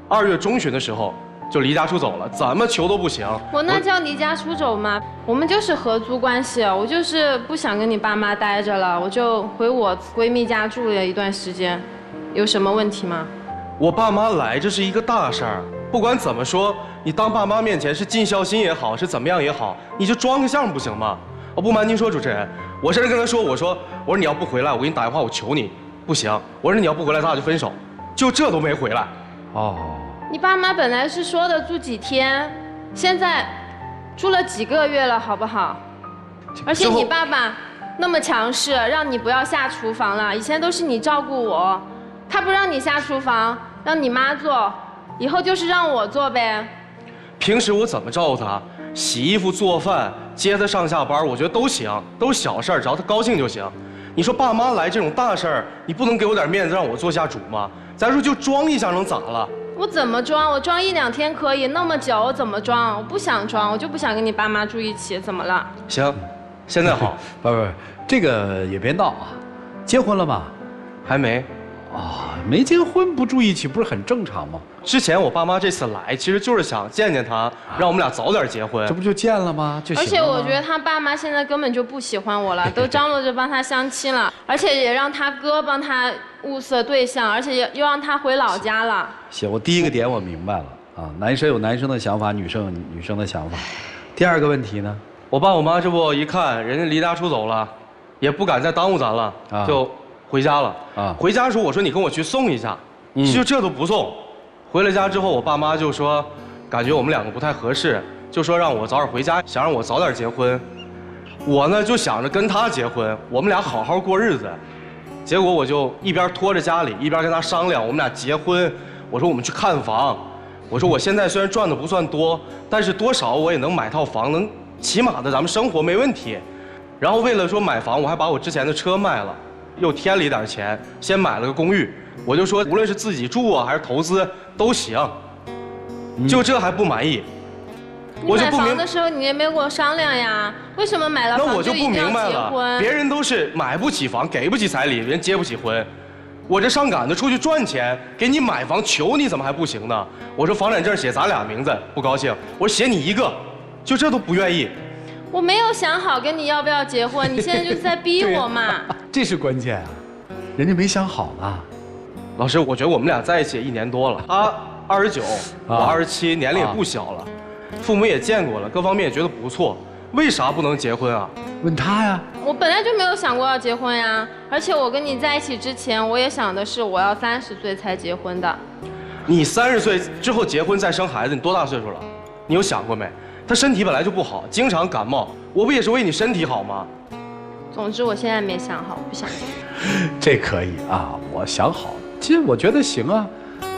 ，2月中旬的时候。就离家出走了，怎么求都不行。我那叫离家出走吗？我们就是合租关系，我就是不想跟你爸妈待着了，我就回我闺蜜家住了一段时间，有什么问题吗？我爸妈来，这是一个大事儿，不管怎么说，你当爸妈面前是尽孝心也好，是怎么样也好，你就装个相不行吗？我不瞒您说，主持人，我甚至跟他说，我说你要不回来，我给你打电话，我求你，不行，我说你要不回来，咱俩就分手，就这都没回来。哦。你爸妈本来是说的住几天，现在住了几个月了，好不好？而且你爸爸那么强势，让你不要下厨房了。以前都是你照顾我，他不让你下厨房，让你妈做，以后就是让我做呗。平时我怎么照顾他？洗衣服、做饭、接他上下班，我觉得都行，都是小事儿，只要他高兴就行。你说爸妈来这种大事儿，你不能给我点面子让我做下主吗？咱说就装一下能咋了？我怎么装？我装1、2天可以，那么久我怎么装？我不想装，我就不想跟你爸妈住一起，怎么了？行，现在好。不，这个也别闹啊。结婚了吗？还没。没结婚不住一起不是很正常吗？之前我爸妈这次来，其实就是想见见他，让我们俩早点结婚。这不就见了吗？就行了吗？而且我觉得他爸妈现在根本就不喜欢我了，都张罗着帮他相亲了，而且也让他哥帮他物色对象，而且又让他回老家了。行，我第一个点我明白了啊，男生有男生的想法，女生有女生的想法。第二个问题呢？我爸我妈这不一看人家离家出走了，也不敢再耽误咱了，就回家了。回家的时候我说你跟我去送一下，就这都不送。回了家之后，我爸妈就说，感觉我们2个不太合适，就说让我早点回家，想让我早点结婚。我呢就想着跟他结婚，我们俩好好过日子。结果我就一边拖着家里，一边跟他商量，我们俩结婚。我说我们去看房，我说我现在虽然赚的不算多，但是多少我也能买套房，能起码的咱们生活没问题。然后为了说买房，我还把我之前的车卖了，又添了一点钱，先买了个公寓。我就说无论是自己住啊还是投资都行，就这还不满意。你买房的时候你也没跟我商量呀？为什么买了房就一定要结婚？别人都是买不起房，给不起彩礼，人结不起婚。我这上赶着出去赚钱，给你买房，求你怎么还不行呢？我说房产证写咱俩名字，不高兴。我说写你一个，就这都不愿意。我没有想好跟你要不要结婚，你现在就是在逼我嘛。这是关键啊，人家没想好呢。老师，我觉得我们俩在一起1年多了，他29，我27，年龄也不小了，父母也见过了，各方面也觉得不错，为啥不能结婚啊？问他呀。我本来就没有想过要结婚呀，而且我跟你在一起之前，我也想的是我要30岁才结婚的。你30岁之后结婚再生孩子，你多大岁数了？你有想过没？他身体本来就不好，经常感冒，我不也是为你身体好吗？总之我现在没想好，不想结婚。这可以啊，我想好了。其实我觉得行啊，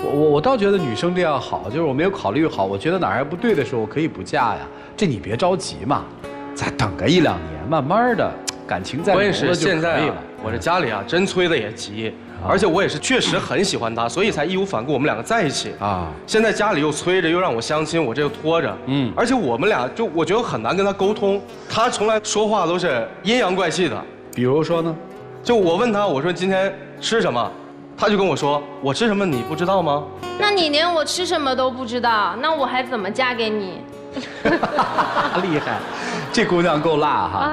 我倒觉得女生这样好，就是我没有考虑好，我觉得哪儿还不对的时候，我可以不嫁呀。这你别着急嘛，再等个1、2年，慢慢的感情再浓了就可以了。关键是现在我这家里啊，真催的也急，而且我也是确实很喜欢他，所以才义无反顾我们2个在一起啊。现在家里又催着，又让我相亲，我这又拖着，而且我们俩就我觉得很难跟他沟通，他从来说话都是阴阳怪气的。比如说呢？就我问他，我说今天吃什么？他就跟我说，我吃什么你不知道吗？那你连我吃什么都不知道，那我还怎么嫁给你？厉害，这姑娘够辣哈！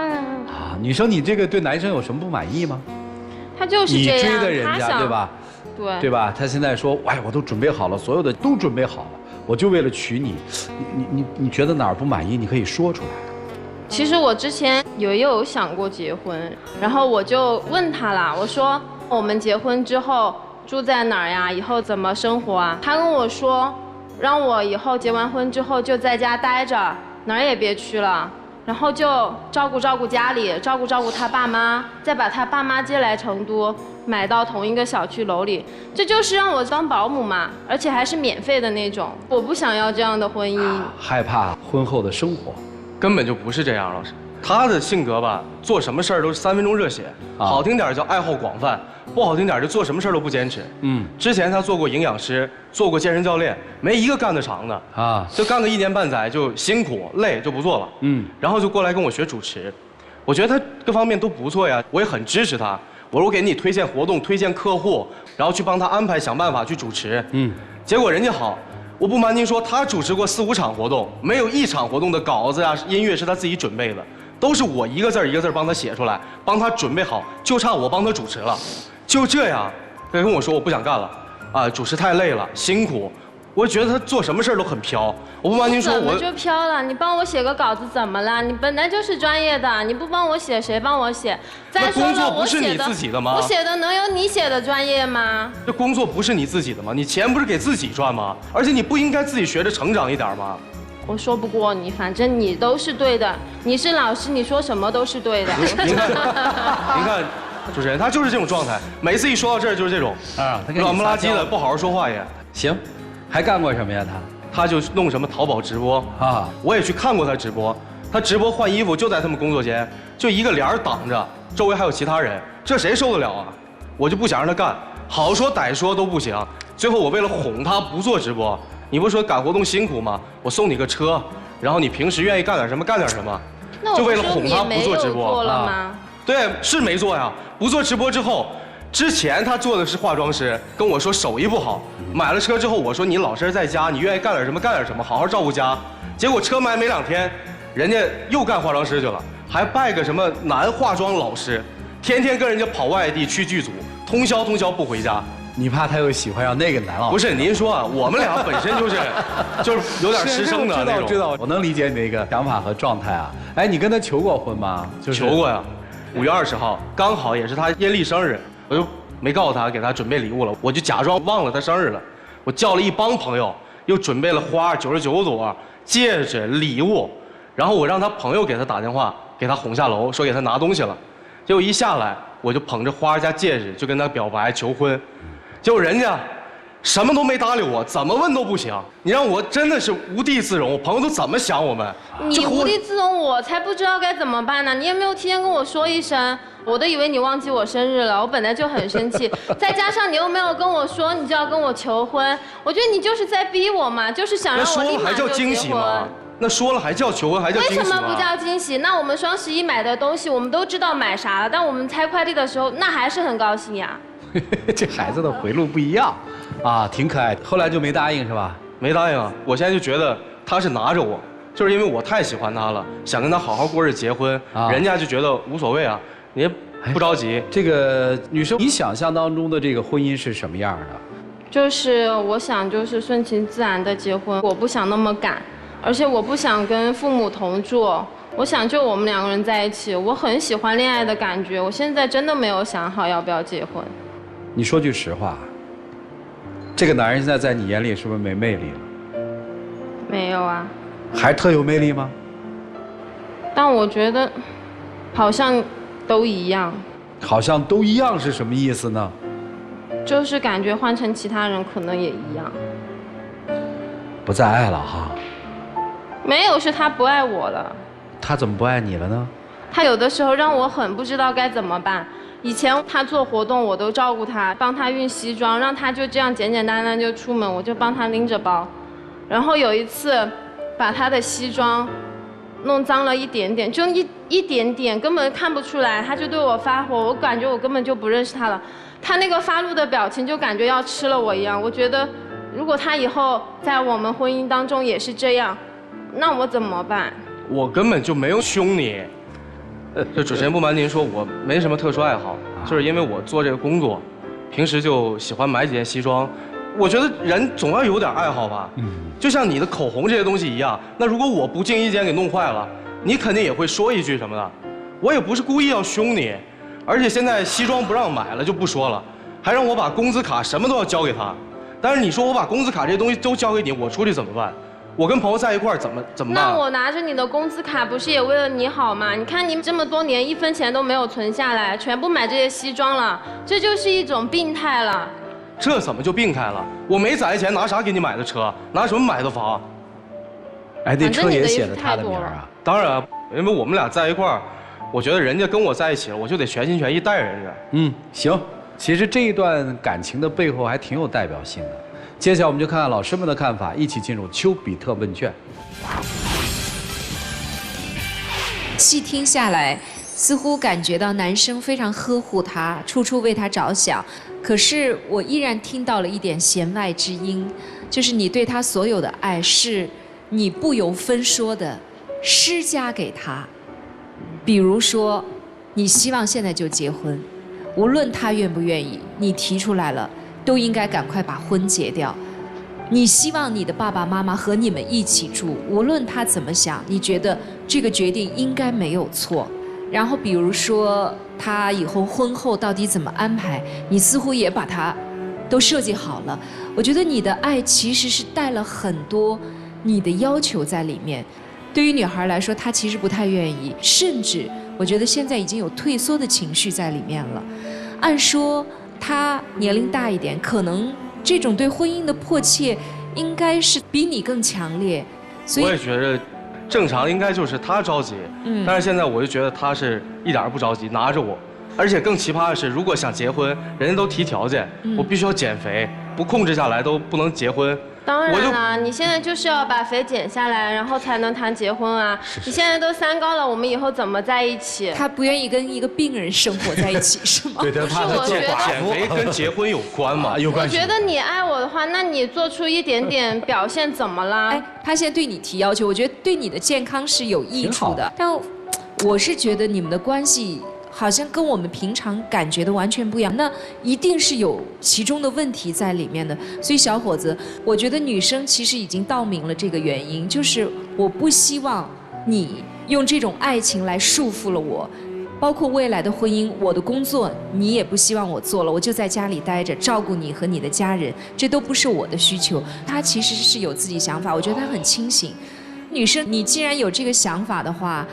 女生，你这个对男生有什么不满意吗？他就是这样，你追的人家对吧？对吧？他现在说，哎，我都准备好了，所有的都准备好了，我就为了娶你。你觉得哪儿不满意？你可以说出来。其实我之前也有想过结婚，然后我就问他啦，我说我们结婚之后住在哪儿呀？以后怎么生活啊？他跟我说，让我以后结完婚之后就在家待着，哪儿也别去了。然后就照顾家里，照顾他爸妈，再把他爸妈接来成都，买到同一个小区楼里，这就是让我当保姆嘛，而且还是免费的那种。我不想要这样的婚姻，害怕婚后的生活，根本就不是这样，老师。他的性格吧，做什么事儿都是3分钟热血，好听点叫爱好广泛，不好听点就做什么事儿都不坚持。之前他做过营养师，做过健身教练，没一个干得长的啊，就干个1年半载就辛苦累就不做了。然后就过来跟我学主持，我觉得他各方面都不错呀，我也很支持他。我说我给你推荐活动，推荐客户，然后去帮他安排想办法去主持。结果人家好。我不瞒您说，他主持过4、5场活动，没有1场活动的稿子啊、音乐是他自己准备的，都是我一个字一个字帮他写出来，帮他准备好，就差我帮他主持了。就这样，他跟我说我不想干了，啊，主持太累了，辛苦。我觉得他做什么事儿都很飘。我不瞒您说，怎么就飘了？你帮我写个稿子怎么了？你本来就是专业的，你不帮我写，谁帮我写？再说了，工作不是你自己的吗？我写的能有你写的专业吗？这工作不是你自己的吗？你钱不是给自己赚吗？而且你不应该自己学着成长一点吗？我说不过你，反正你都是对的。你是老师，你说什么都是对的。您看，主持人他就是这种状态，每次一说到这儿就是这种啊，软不拉几的，不好好说话也行。还干过什么呀？他就弄什么淘宝直播啊，我也去看过他直播。他直播换衣服就在他们工作间，就一个帘儿挡着，周围还有其他人，这谁受得了啊？我就不想让他干，好说歹说都不行。最后我为了哄他不做直播，你不是说赶活动辛苦吗？我送你个车，然后你平时愿意干点什么干点什么，就为了哄他不做直播啊。对，是没做呀。不做直播之后。之前他做的是化妆师，跟我说手艺不好。买了车之后，我说你老实在家，你愿意干点什么干点什么，好好照顾家。结果车买没2天，人家又干化妆师去了，还拜个什么男化妆老师，天天跟人家跑外地去剧组，通宵不回家。你怕他又喜欢上那个男老师？不是，您说啊，我们俩本身就是有点师生的那种。知道，我能理解你那个想法和状态啊。哎，你跟他求过婚吗？求过呀，5月20号刚好也是他阴历生日。我就没告诉他给他准备礼物了，我就假装忘了他生日了。我叫了一帮朋友，又准备了花99朵、戒指、礼物，然后我让他朋友给他打电话，给他哄下楼，说给他拿东西了。结果一下来，我就捧着花加戒指就跟他表白求婚，结果人家什么都没搭理我，怎么问都不行。你让我真的是无地自容，我朋友都怎么想我们？你无地自容，我才不知道该怎么办呢。你也没有提前跟我说一声。我都以为你忘记我生日了，我本来就很生气，再加上你又没有跟我说你就要跟我求婚，我觉得你就是在逼我嘛，就是想让我立马就结婚。那说了还叫求婚，还叫惊喜吗？为什么不叫惊喜？那我们双11买的东西，我们都知道买啥了，但我们拆快递的时候，那还是很高兴呀。这孩子的回路不一样，啊，挺可爱的。后来就没答应是吧？没答应啊，我现在就觉得他是拿着我，就是因为我太喜欢他了，想跟他好好过日子结婚，人家就觉得无所谓啊。你也不着急。这个女生，你想象当中的这个婚姻是什么样的？就是我想就是顺其自然的结婚，我不想那么赶，而且我不想跟父母同住，我想就我们2个人在一起。我很喜欢恋爱的感觉，我现在真的没有想好要不要结婚。你说句实话，这个男人现在在你眼里是不是没魅力了？没有啊。还特有魅力吗？但我觉得，好像。都一样，好像都一样是什么意思呢？就是感觉换成其他人可能也一样。不再爱了哈？没有，是他不爱我了。他怎么不爱你了呢？他有的时候让我很不知道该怎么办。以前他做活动我都照顾他，帮他熨西装，让他就这样简简单单就出门，我就帮他拎着包。然后有一次，把他的西装弄脏了一点点，就一点点，根本看不出来，他就对我发火，我感觉我根本就不认识他了。他那个发怒的表情，就感觉要吃了我一样。我觉得，如果他以后在我们婚姻当中也是这样，那我怎么办？我根本就没有凶你。就主持人不瞒您说，我没什么特殊爱好，就是因为我做这个工作，平时就喜欢买几件西装。我觉得人总要有点爱好吧，就像你的口红这些东西一样。那如果我不经意间给弄坏了，你肯定也会说一句什么的。我也不是故意要凶你，而且现在西装不让买了就不说了，还让我把工资卡什么都要交给他。但是你说我把工资卡这些东西都交给你，我出去怎么办？我跟朋友在一块儿怎么办？那我拿着你的工资卡，不是也为了你好吗？你看你这么多年1分钱都没有存下来，全部买这些西装了，这就是一种病态了。这怎么就病态了？我没攒钱，拿啥给你买的车？拿什么买的房？哎，那车也写了他的名啊？当然，因为我们俩在一块儿，我觉得人家跟我在一起了，我就得全心全意带人家。行。其实这一段感情的背后还挺有代表性的。接下来我们就看看老师们的看法，一起进入丘比特问卷。细听下来，似乎感觉到男生非常呵护她，处处为她着想。可是我依然听到了一点弦外之音，就是你对他所有的爱是你不由分说的施加给他。比如说，你希望现在就结婚。无论他愿不愿意，你提出来了，都应该赶快把婚结掉。你希望你的爸爸妈妈和你们一起住，无论他怎么想，你觉得这个决定应该没有错。然后比如说他以后婚后到底怎么安排，你似乎也把他都设计好了。我觉得你的爱其实是带了很多你的要求在里面。对于女孩来说，她其实不太愿意，甚至我觉得现在已经有退缩的情绪在里面了。按说她年龄大一点，可能这种对婚姻的迫切应该是比你更强烈。所以我也觉得正常应该就是她着急，但是现在我就觉得她是一点不着急，拿着我。而且更奇葩的是，如果想结婚，人家都提条件，我必须要减肥，不控制下来都不能结婚。当然啦，你现在就是要把肥减下来，然后才能谈结婚啊！你现在都3高了，我们以后怎么在一起？他不愿意跟一个病人生活在一起，是吗？对，他怕他减肥跟结婚有关嘛？有关系。我觉得你爱我的话，那你做出一点点表现怎么啦？哎，他现在对你提要求，我觉得对你的健康是有益处的。但我是觉得你们的关系好像跟我们平常感觉的完全不一样，那一定是有其中的问题在里面的。所以小伙子，我觉得女生其实已经道明了这个原因，就是我不希望你用这种爱情来束缚了我，包括未来的婚姻，我的工作你也不希望我做了，我就在家里待着照顾你和你的家人，这都不是我的需求。他其实是有自己想法，我觉得他很清醒。女生，你既然有这个想法的话，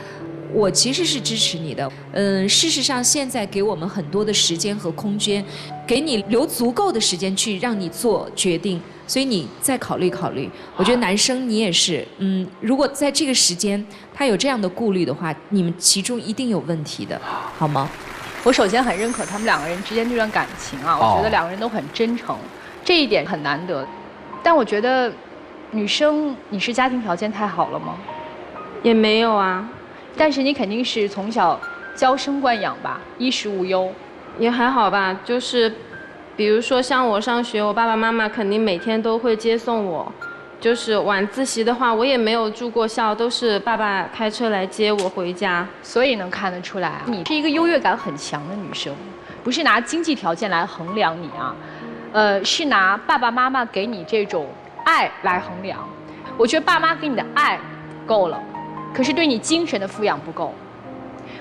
我其实是支持你的。事实上现在给我们很多的时间和空间，给你留足够的时间去让你做决定，所以你再考虑考虑。我觉得男生你也是，如果在这个时间他有这样的顾虑的话，你们其中一定有问题的，好吗？我首先很认可他们2个人之间这段感情啊，我觉得2个人都很真诚，这一点很难得。但我觉得女生，你是家庭条件太好了吗？也没有啊。但是你肯定是从小娇生惯养吧，衣食无忧。也还好吧，就是比如说像我上学，我爸爸妈妈肯定每天都会接送我。就是晚自习的话，我也没有住过校，都是爸爸开车来接我回家。所以能看得出来，你是一个优越感很强的女生，不是拿经济条件来衡量你啊，是拿爸爸妈妈给你这种爱来衡量。我觉得爸妈给你的爱够了。可是对你精神的富养不够，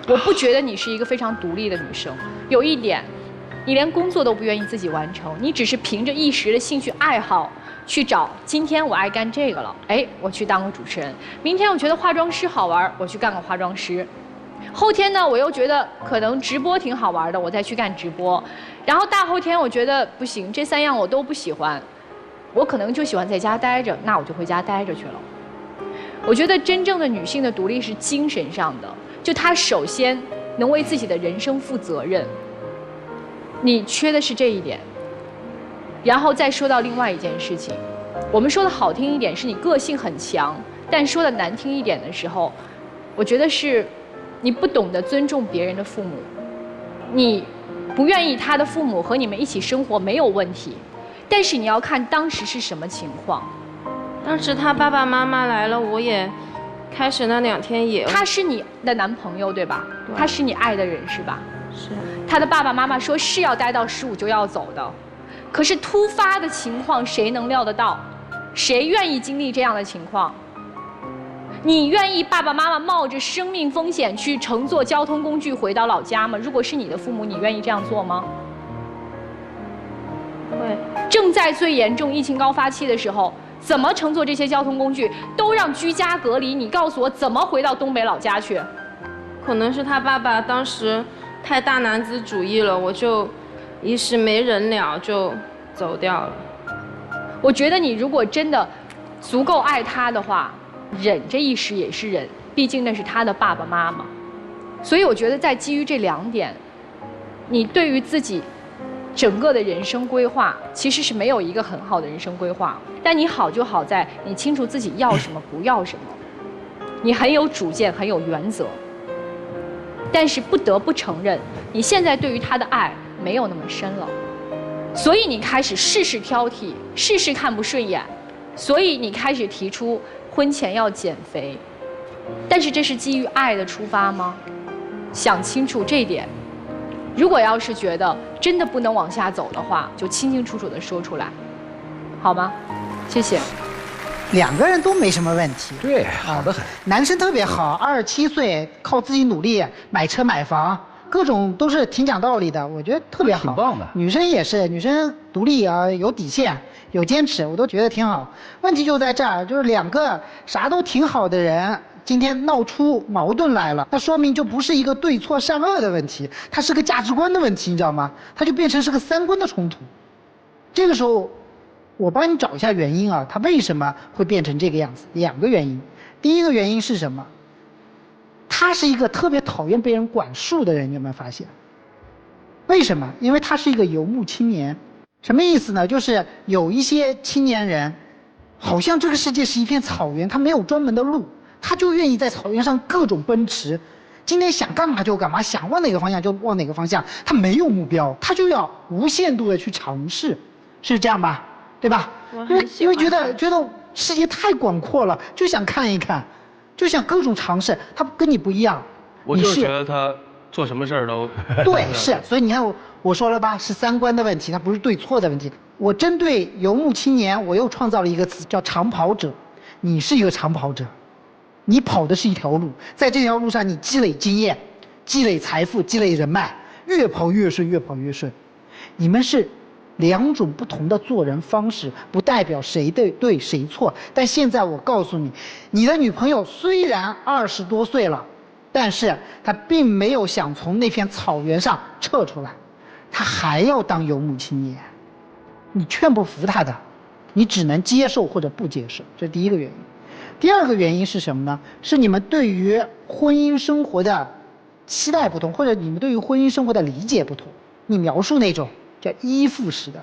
我不觉得你是一个非常独立的女生。有一点，你连工作都不愿意自己完成，你只是凭着一时的兴趣爱好去找。今天我爱干这个了，哎，我去当个主持人；明天我觉得化妆师好玩，我去干个化妆师；后天呢，我又觉得可能直播挺好玩的，我再去干直播；然后大后天我觉得不行，这3样我都不喜欢，我可能就喜欢在家待着，那我就回家待着去了。我觉得真正的女性的独立是精神上的，就她首先能为自己的人生负责任。你缺的是这一点。然后再说到另外一件事情，我们说的好听一点是你个性很强，但说的难听一点的时候，我觉得是你不懂得尊重别人的父母。你不愿意他的父母和你们一起生活没有问题，但是你要看当时是什么情况。当时他爸爸妈妈来了，我也开始那2天也。他是你的男朋友对吧？对，他是你爱的人是吧？是。他的爸爸妈妈说是要待到15就要走的，可是突发的情况谁能料得到？谁愿意经历这样的情况？你愿意爸爸妈妈冒着生命风险去乘坐交通工具回到老家吗？如果是你的父母，你愿意这样做吗？会。正在最严重疫情高发期的时候，怎么乘坐这些交通工具，都让居家隔离。你告诉我，怎么回到东北老家去？可能是他爸爸当时太大男子主义了，我就一时没忍了就走掉了。我觉得你如果真的足够爱他的话，忍这一时也是忍，毕竟那是他的爸爸妈妈。所以我觉得在基于这2点，你对于自己整个的人生规划其实是没有一个很好的人生规划。但你好就好在你清楚自己要什么不要什么，你很有主见，很有原则。但是不得不承认，你现在对于他的爱没有那么深了，所以你开始事事挑剔，事事看不顺眼，所以你开始提出婚前要减肥。但是这是基于爱的出发吗？想清楚这一点。如果要是觉得真的不能往下走的话，就清清楚楚地说出来，好吗？谢谢。2个人都没什么问题。对，好的很。男生特别好，27岁靠自己努力买车买房，各种都是挺讲道理的，我觉得特别好。挺棒的。女生也是，女生独立啊，有底线，有坚持，我都觉得挺好。问题就在这儿，就是2个啥都挺好的人，今天闹出矛盾来了，那说明就不是一个对错善恶的问题，它是个价值观的问题，你知道吗？它就变成是个3观的冲突。这个时候，我帮你找一下原因啊，它为什么会变成这个样子？2个原因。第一个原因是什么？他是一个特别讨厌被人管束的人，你有没有发现？为什么？因为他是一个游牧青年。什么意思呢？就是有一些青年人，好像这个世界是一片草原，他没有专门的路，他就愿意在草原上各种奔驰。今天想干嘛就干嘛，想往哪个方向就往哪个方向，他没有目标，他就要无限度的去尝试，是这样吧？对吧？因为觉得世界太广阔了，就想看一看，就想各种尝试。他跟你不一样，我就是觉得他做什么事儿都对，是。所以你看我说了吧，是3观的问题，它不是对错的问题。我针对游牧青年，我又创造了一个词叫长跑者。你是一个长跑者，你跑的是一条路，在这条路上你积累经验、积累财富、积累人脉，越跑越顺，越跑越顺。你们是2种不同的做人方式，不代表谁对谁错。但现在我告诉你，你的女朋友虽然20多岁了，但是她并没有想从那片草原上撤出来，她还要当游牧青年。你劝不服她的，你只能接受或者不接受，这是第一个原因。第2个原因是什么呢？是你们对于婚姻生活的期待不同，或者你们对于婚姻生活的理解不同。你描述那种叫依附式的，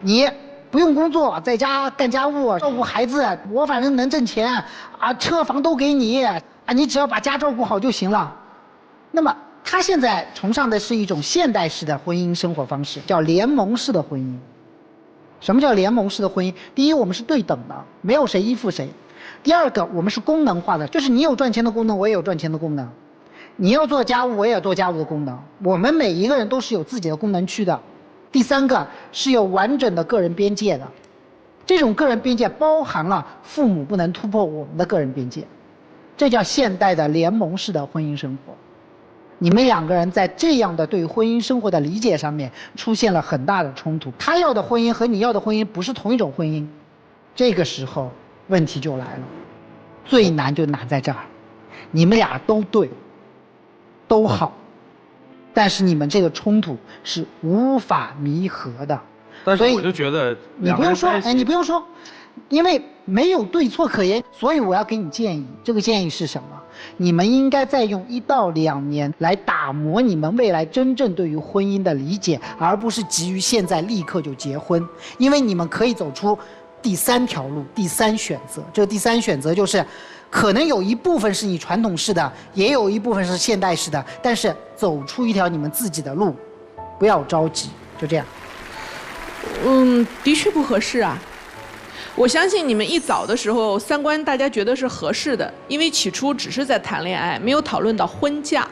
你不用工作，在家干家务，照顾孩子，我反正能挣钱啊，车房都给你啊，你只要把家照顾好就行了。那么他现在崇尚的是一种现代式的婚姻生活方式，叫联盟式的婚姻。什么叫联盟式的婚姻？第一，我们是对等的，没有谁依附谁。第2个，我们是功能化的，就是你有赚钱的功能，我也有赚钱的功能。你要做家务，我也要做家务的功能。我们每一个人都是有自己的功能区的。第3个是有完整的个人边界的，这种个人边界包含了父母不能突破我们的个人边界，这叫现代的联盟式的婚姻生活。你们2个人在这样的对婚姻生活的理解上面出现了很大的冲突，他要的婚姻和你要的婚姻不是同一种婚姻，这个时候问题就来了，最难就难在这儿，你们俩都对，都好，但是你们这个冲突是无法弥合的。但是我就觉得你不用说，你不用说，因为没有对错可言，所以我要给你建议。这个建议是什么？你们应该再用1到2年来打磨你们未来真正对于婚姻的理解，而不是急于现在立刻就结婚。因为你们可以走出第3条路，第3选择。这个第3选择就是，可能有一部分是你传统式的，也有一部分是现代式的，但是走出一条你们自己的路，不要着急，就这样。的确不合适啊。我相信你们一早的时候3观大家觉得是合适的，因为起初只是在谈恋爱，没有讨论到婚嫁。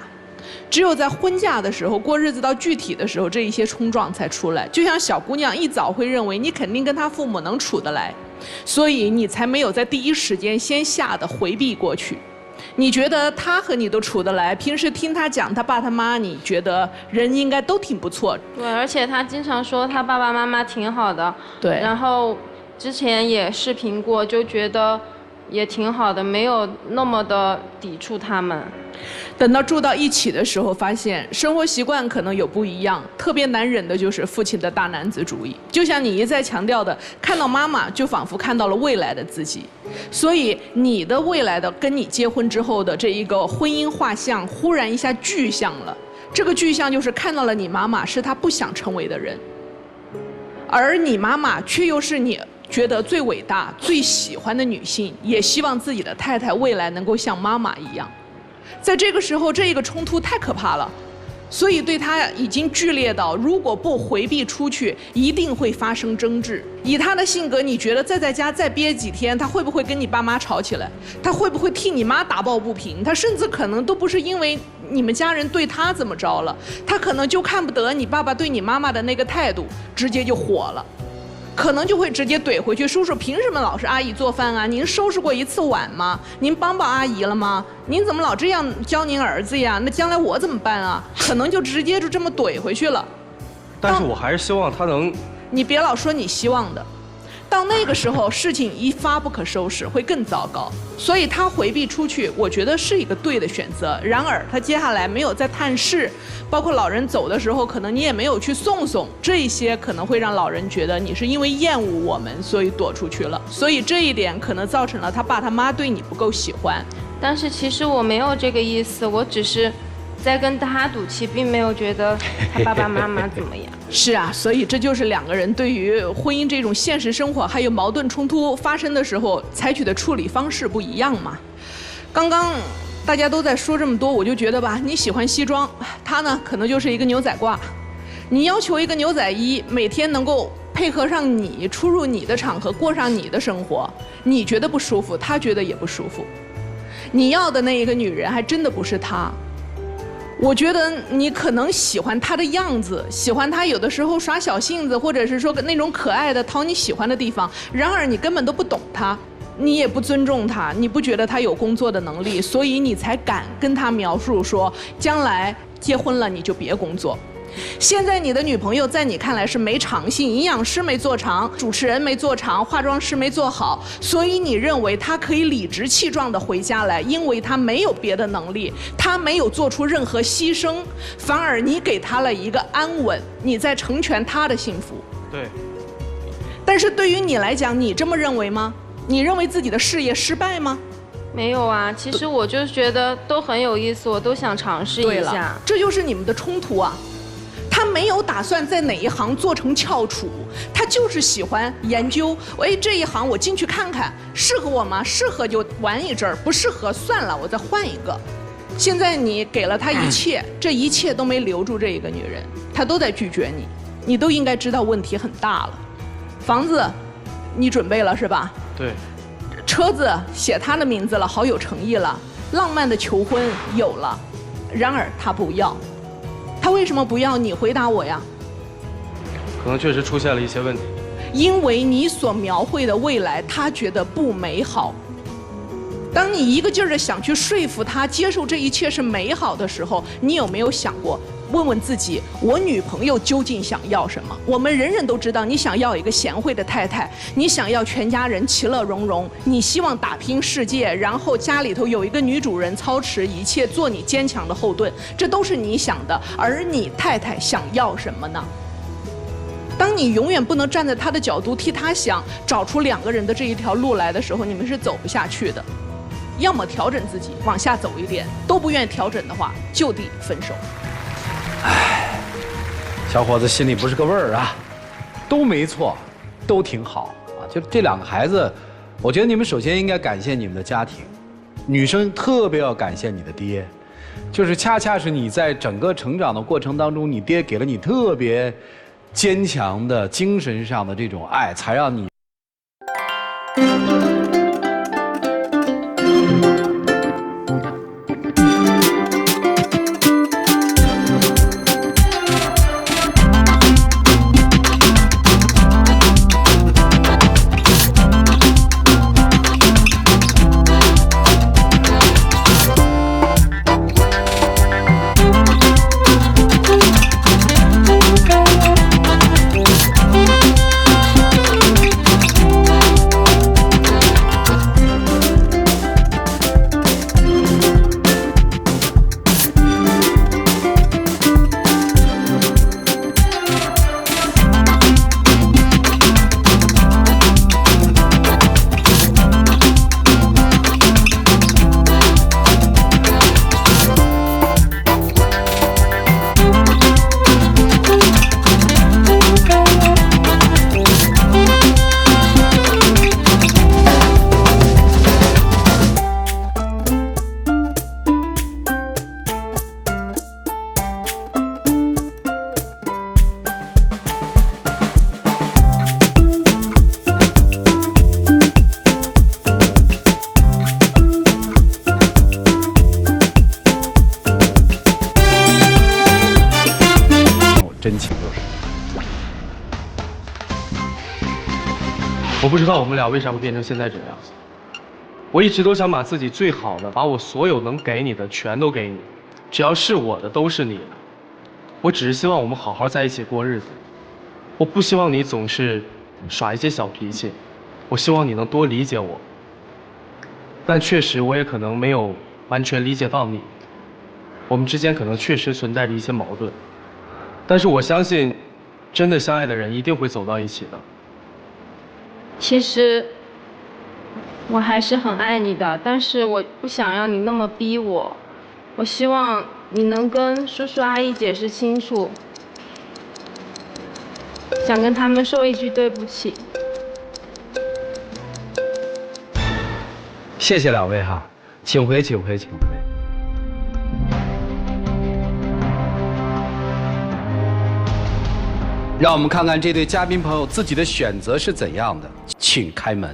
只有在婚嫁的时候，过日子到具体的时候，这一些冲撞才出来。就像小姑娘一早会认为你肯定跟她父母能处得来，所以你才没有在第一时间先下的回避过去。你觉得他和你都处得来，平时听他讲他爸他妈，你觉得人应该都挺不错。对，而且他经常说他爸爸妈妈挺好的。对，然后之前也视频过，就觉得也挺好的，没有那么的抵触他们。等到住到一起的时候，发现生活习惯可能有不一样，特别难忍的就是父亲的大男子主义。就像你一再强调的，看到妈妈就仿佛看到了未来的自己，所以你的未来的跟你结婚之后的这一个婚姻画像忽然一下具象了。这个具象就是看到了你妈妈是她不想成为的人，而你妈妈却又是你觉得最伟大、最喜欢的女性，也希望自己的太太未来能够像妈妈一样。在这个时候，这个冲突太可怕了，所以对他已经剧烈到，如果不回避出去，一定会发生争执。以他的性格，你觉得在家再憋几天，他会不会跟你爸妈吵起来？他会不会替你妈打抱不平？他甚至可能都不是因为你们家人对他怎么着了，他可能就看不得你爸爸对你妈妈的那个态度，直接就火了。可能就会直接怼回去，叔叔凭什么老是阿姨做饭啊？您收拾过一次碗吗？您帮阿姨了吗？您怎么老这样教您儿子呀？那将来我怎么办啊？可能就直接就这么怼回去了。但是我还是希望他能……你别老说你希望的，到那个时候事情一发不可收拾，会更糟糕。所以他回避出去，我觉得是一个对的选择。然而他接下来没有再探视，包括老人走的时候，可能你也没有去送，这些可能会让老人觉得你是因为厌恶我们，所以躲出去了。所以这一点可能造成了他爸他妈对你不够喜欢。但是其实我没有这个意思，我只是在跟他赌气，并没有觉得他爸爸妈妈怎么样。是啊，所以这就是两个人对于婚姻这种现实生活还有矛盾冲突发生的时候采取的处理方式不一样嘛。刚刚大家都在说这么多，我就觉得吧，你喜欢西装，他呢可能就是一个牛仔褂。你要求一个牛仔衣每天能够配合上你出入你的场合，过上你的生活，你觉得不舒服，他觉得也不舒服。你要的那一个女人还真的不是他。我觉得你可能喜欢他的样子，喜欢他有的时候耍小性子，或者是说那种可爱的讨你喜欢的地方，然而你根本都不懂他，你也不尊重他，你不觉得他有工作的能力，所以你才敢跟他描述说将来结婚了你就别工作。现在你的女朋友在你看来是没长性，营养师没做长，主持人没做长，化妆师没做好，所以你认为她可以理直气壮地回家来，因为她没有别的能力，她没有做出任何牺牲，反而你给她了一个安稳，你在成全她的幸福。对。但是对于你来讲，你这么认为吗？你认为自己的事业失败吗？没有啊，其实我就觉得都很有意思，我都想尝试一下。这就是你们的冲突啊。他没有打算在哪一行做成翘楚，他就是喜欢研究。这一行我进去看看，适合我吗？适合就玩一阵儿，不适合算了，我再换一个。现在你给了他一切，这一切都没留住这一个女人，他都在拒绝你，你都应该知道问题很大了。房子，你准备了是吧？对。车子写他的名字了，好有诚意了。浪漫的求婚有了，然而他不要。他为什么不要？你回答我呀。可能确实出现了一些问题。因为你所描绘的未来，他觉得不美好。当你一个劲儿的想去说服他接受这一切是美好的时候，你有没有想过，问问自己，我女朋友究竟想要什么？我们人人都知道，你想要一个贤惠的太太，你想要全家人其乐融融，你希望打拼世界，然后家里头有一个女主人操持一切，做你坚强的后盾，这都是你想的。而你太太想要什么呢？当你永远不能站在她的角度替她想，找出两个人的这一条路来的时候，你们是走不下去的。要么调整自己往下走一点，都不愿意调整的话，就地分手。唉，小伙子心里不是个味儿啊，都没错，都挺好啊。就这两个孩子，我觉得你们首先应该感谢你们的家庭，女生特别要感谢你的爹，就是恰恰是你在整个成长的过程当中，你爹给了你特别坚强的精神上的这种爱，才让你。我不知道我们俩为啥会变成现在这样。我一直都想把自己最好的，把我所有能给你的全都给你，只要是我的都是你的。我只是希望我们好好在一起过日子。我不希望你总是耍一些小脾气，我希望你能多理解我。但确实，我也可能没有完全理解到你，我们之间可能确实存在着一些矛盾。但是我相信，真的相爱的人一定会走到一起的。其实我还是很爱你的，但是我不想让你那么逼我。我希望你能跟叔叔阿姨解释清楚，想跟他们说一句对不起。谢谢两位哈，请回，请回，请回。让我们看看这对嘉宾朋友自己的选择是怎样的，请开门。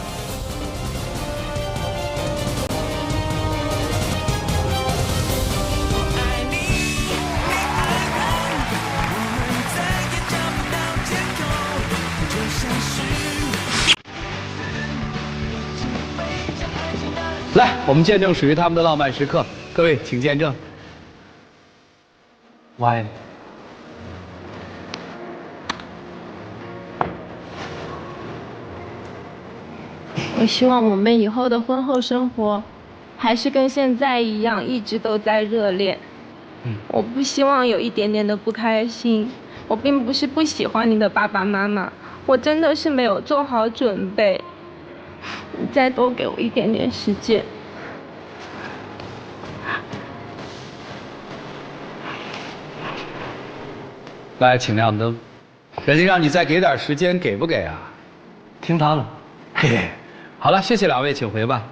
来，我们见证属于他们的浪漫时刻，各位请见证。我爱你。我希望我们以后的婚后生活，还是跟现在一样，一直都在热恋。我不希望有一点点的不开心。我并不是不喜欢你的爸爸妈妈，我真的是没有做好准备。你再多给我一点点时间。来，请亮灯。人家让你再给点时间，给不给啊？听他的。嘿嘿，好了，谢谢两位，请回吧。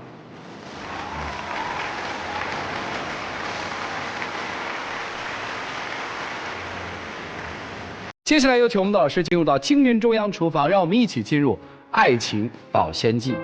接下来有请我们的老师进入到京韵中央厨房，让我们一起进入爱情保鲜剂。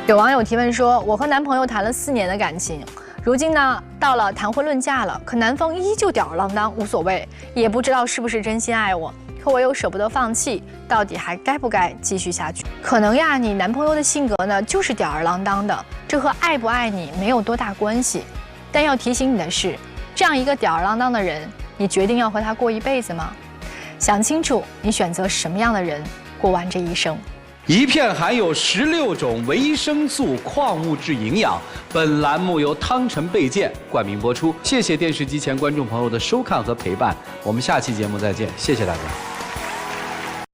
有网友提问说，我和男朋友谈了4年的感情，如今呢到了谈婚论嫁了，可男方依旧吊儿郎当，无所谓，也不知道是不是真心爱我，可我又舍不得放弃，到底还该不该继续下去？可能呀，你男朋友的性格呢就是吊儿郎当的，这和爱不爱你没有多大关系。但要提醒你的是，这样一个吊儿郎当的人，你决定要和他过一辈子吗？想清楚，你选择什么样的人过完这一生。一片含有16种维生素、矿物质营养。本栏目由汤臣倍健冠名播出，谢谢电视机前观众朋友的收看和陪伴，我们下期节目再见，谢谢大家。